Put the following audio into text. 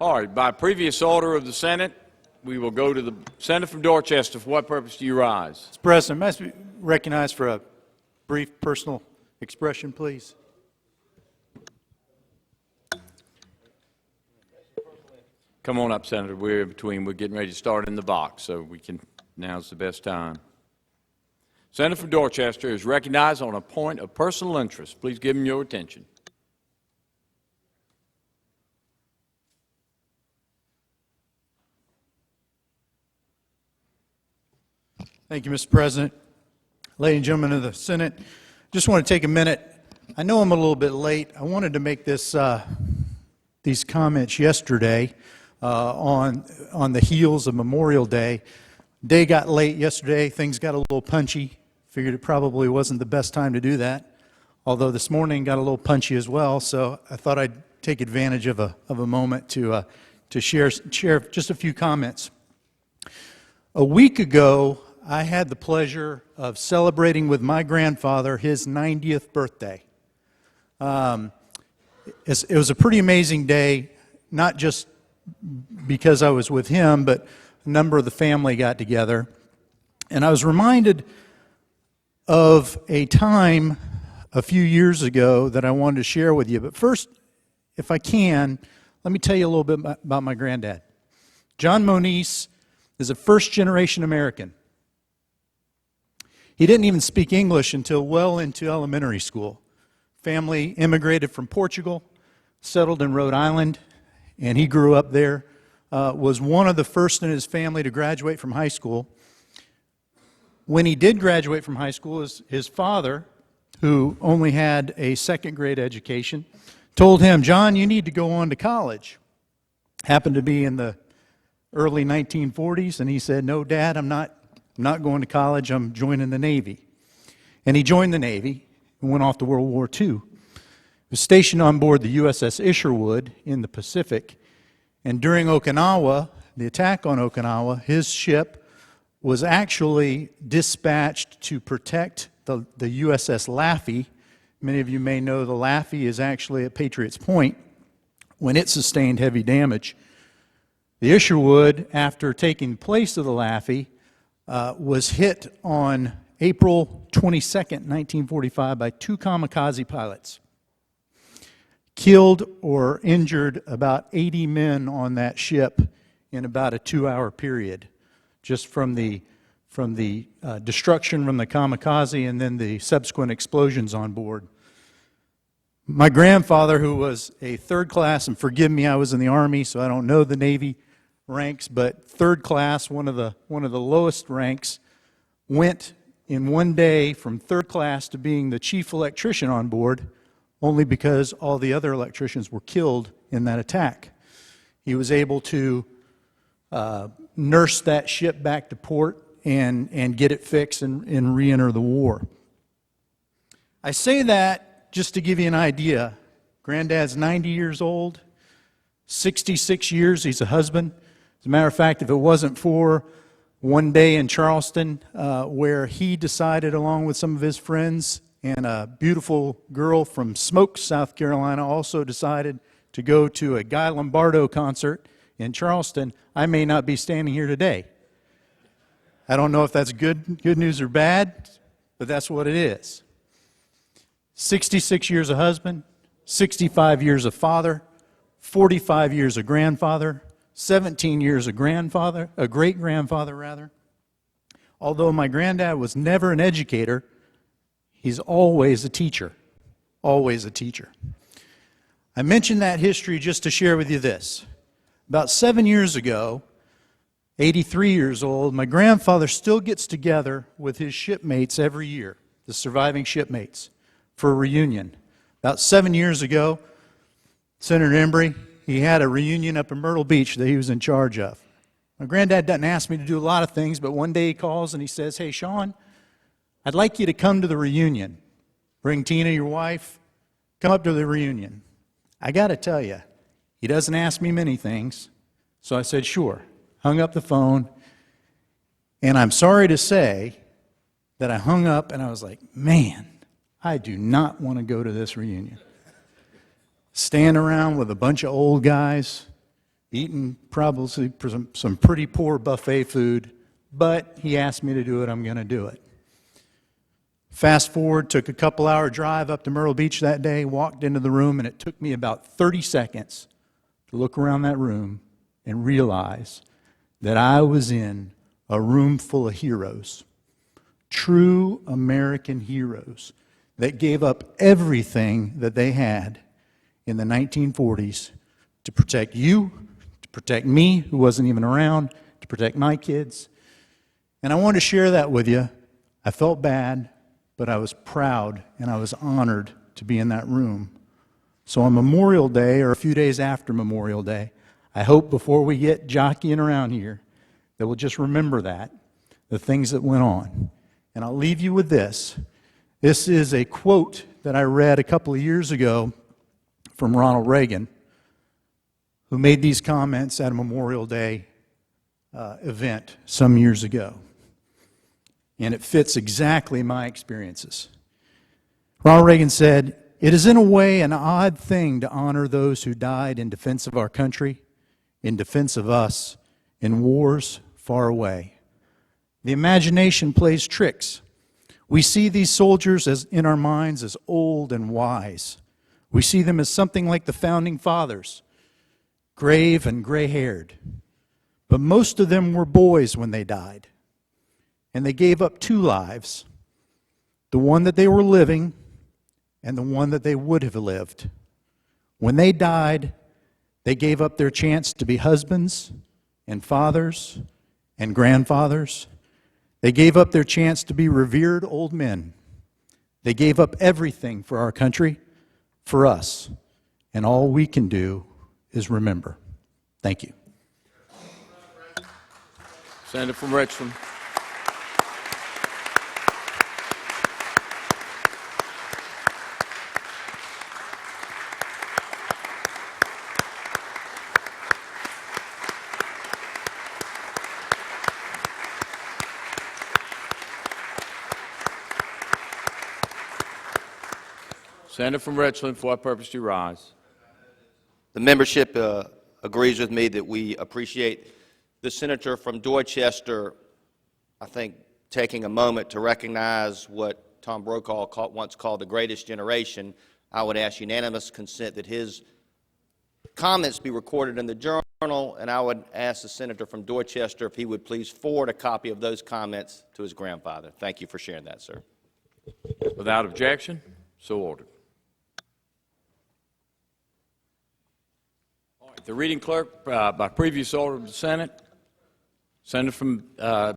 All right, by previous order of the Senate, we will go to the Senator from Dorchester. For what purpose do you rise? Mr. President, may I be recognized for a brief personal expression, please? Come on up, Senator. We're getting ready to start in the box, so now's the best time. Senator from Dorchester is recognized on a point of personal interest. Please give him your attention. Thank you, Mr. President. Ladies and gentlemen of the Senate, just want to take a minute. I know I'm a little bit late. I wanted to make these comments yesterday on the heels of Memorial Day. Day got late yesterday. Things got a little punchy. Figured it probably wasn't the best time to do that. Although this morning got a little punchy as well. So I thought I'd take advantage of a moment to share just a few comments. A week ago, I had the pleasure of celebrating with my grandfather his 90th birthday. It was a pretty amazing day, not just because I was with him, but a number of the family got together. And I was reminded of a time a few years ago that I wanted to share with you. But first, if I can, let me tell you a little bit about my granddad. John Moniz is a first-generation American. He didn't even speak English until well into elementary school. Family immigrated from Portugal, settled in Rhode Island, and he grew up there. Was one of the first in his family to graduate from high school. When he did graduate from high school, his father, who only had a second-grade education, told him, "John, you need to go on to college." Happened to be in the early 1940s, and he said, "No, Dad, I'm not going to college, I'm joining the Navy." And he joined the Navy and went off to World War II. He was stationed on board the USS Isherwood in the Pacific. And during Okinawa, the attack on Okinawa, his ship was actually dispatched to protect the USS Laffey. Many of you may know the Laffey is actually at Patriots Point when it sustained heavy damage. The Isherwood, after taking place of the Laffey, was hit on April 22nd, 1945 by two kamikaze pilots. Killed or injured about 80 men on that ship in about a 2-hour period, just from the destruction from the kamikaze and then the subsequent explosions on board. My grandfather, who was a third class, and forgive me, I was in the Army, so I don't know the Navy ranks, but third class, one of the lowest ranks, went in one day from third class to being the chief electrician on board, only because all the other electricians were killed in that attack. He was able to nurse that ship back to port and get it fixed and re-enter the war. I say that just to give you an idea. Granddad's 90 years old, 66 years, he's a husband. As a matter of fact, if it wasn't for one day in Charleston where he decided, along with some of his friends and a beautiful girl from Smoke, South Carolina, also decided to go to a Guy Lombardo concert in Charleston, I may not be standing here today. I don't know if that's good news or bad, but that's what it is. 66 years a husband, 65 years a father, 45 years a grandfather, 17 years a great-grandfather rather. Although my granddad was never an educator, he's always a teacher, always a teacher. I mention that history just to share with you this. About 7 years ago, 83 years old, my grandfather still gets together with his shipmates every year, the surviving shipmates, for a reunion. About 7 years ago, Senator Embry, he had a reunion up in Myrtle Beach that he was in charge of. My granddad doesn't ask me to do a lot of things, but one day he calls and he says, "Hey, Sean, I'd like you to come to the reunion. Bring Tina, your wife, come up to the reunion." I got to tell you, he doesn't ask me many things, so I said, sure. Hung up the phone, and I'm sorry to say that I hung up and I was like, man, I do not want to go to this reunion. Stand around with a bunch of old guys, eating probably some pretty poor buffet food, but he asked me to do it, I'm going to do it. Fast forward, took a couple-hour drive up to Myrtle Beach that day, walked into the room, and it took me about 30 seconds to look around that room and realize that I was in a room full of heroes, true American heroes that gave up everything that they had in the 1940s to protect you, to protect me, who wasn't even around, to protect my kids. And I wanted to share that with you. I felt bad, but I was proud and I was honored to be in that room. So on Memorial Day, or a few days after Memorial Day, I hope before we get jockeying around here that we'll just remember that, the things that went on. And I'll leave you with this. This is a quote that I read a couple of years ago from Ronald Reagan, who made these comments at a Memorial Day event some years ago. And it fits exactly my experiences. Ronald Reagan said, "It is in a way an odd thing to honor those who died in defense of our country, in defense of us, in wars far away. The imagination plays tricks. We see these soldiers as in our minds as old and wise. We see them as something like the founding fathers, grave and gray-haired. But most of them were boys when they died. And they gave up two lives, the one that they were living and the one that they would have lived. When they died, they gave up their chance to be husbands and fathers and grandfathers. They gave up their chance to be revered old men. They gave up everything for our country, for us, and all we can do is remember." Thank you. Senator from Richmond. Senator from Richland, for what purpose do you rise? The membership agrees with me that we appreciate the senator from Dorchester, I think, taking a moment to recognize what Tom Brokaw once called the greatest generation. I would ask unanimous consent that his comments be recorded in the journal, and I would ask the senator from Dorchester if he would please forward a copy of those comments to his grandfather. Thank you for sharing that, sir. Without objection, so ordered. The reading clerk, by previous order of the Senate, Senator from